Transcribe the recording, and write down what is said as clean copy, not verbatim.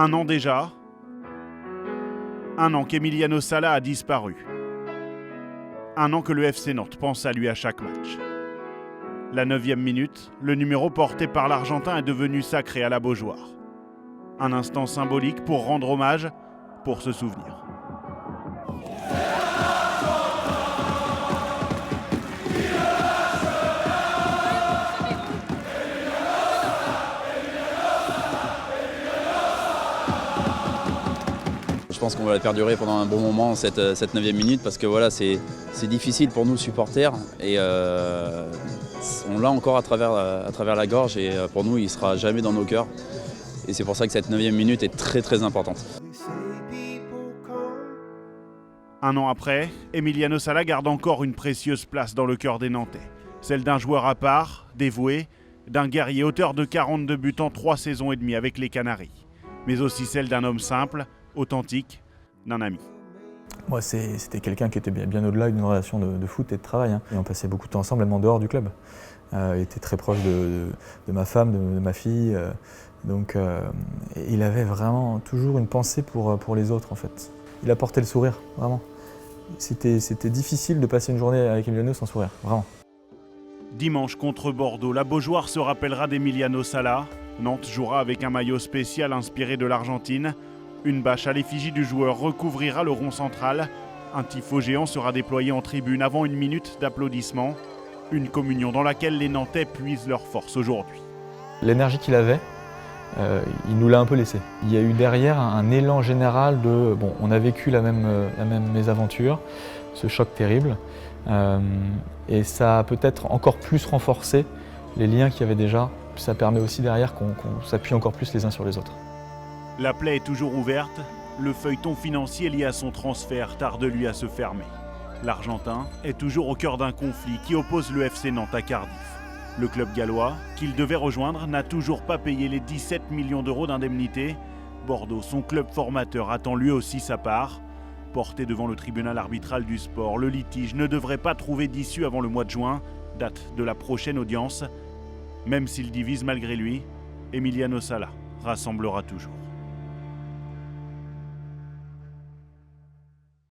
Un an déjà. Un an qu'Emiliano Sala a disparu. Un an que le FC Nantes pense à lui à chaque match. La 9e minute, le numéro porté par l'Argentin est devenu sacré à la Beaujoire. Un instant symbolique pour rendre hommage, pour se souvenir. Je pense qu'on va la perdurer pendant un bon moment, cette 9e minute, parce que voilà, c'est difficile pour nous supporters et on l'a encore à travers la gorge et pour nous il ne sera jamais dans nos cœurs. Et c'est pour ça que cette 9e minute est très très importante. Un an après, Emiliano Sala garde encore une précieuse place dans le cœur des Nantais. Celle d'un joueur à part, dévoué, d'un guerrier auteur de 42 buts en 3 saisons et demie avec les Canaries. Mais aussi celle d'un homme simple, authentique, d'un ami. Moi, c'était quelqu'un qui était bien au-delà d'une relation de foot et de travail. Et on passait beaucoup de temps ensemble, même en dehors du club. Il était très proche de ma femme, de ma fille. Donc, il avait vraiment toujours une pensée pour les autres, en fait. Il apportait le sourire, vraiment. C'était difficile de passer une journée avec Emiliano sans sourire, vraiment. Dimanche contre Bordeaux, la Beaujoire se rappellera d'Emiliano Sala. Nantes jouera avec un maillot spécial inspiré de l'Argentine. Une bâche à l'effigie du joueur recouvrira le rond central. Un tifo géant sera déployé en tribune avant une minute d'applaudissements. Une communion dans laquelle les Nantais puisent leur force aujourd'hui. L'énergie qu'il avait, il nous l'a un peu laissé. Il y a eu derrière un élan général de bon, on a vécu la même mésaventure, ce choc terrible, et ça a peut-être encore plus renforcé les liens qu'il y avait déjà. Ça permet aussi derrière qu'on s'appuie encore plus les uns sur les autres. La plaie est toujours ouverte, le feuilleton financier lié à son transfert tarde lui à se fermer. L'Argentin est toujours au cœur d'un conflit qui oppose le FC Nantes à Cardiff. Le club gallois, qu'il devait rejoindre, n'a toujours pas payé les 17 millions d'euros d'indemnité. Bordeaux, son club formateur, attend lui aussi sa part. Porté devant le tribunal arbitral du sport, le litige ne devrait pas trouver d'issue avant le mois de juin, date de la prochaine audience. Même s'il divise malgré lui, Emiliano Sala rassemblera toujours.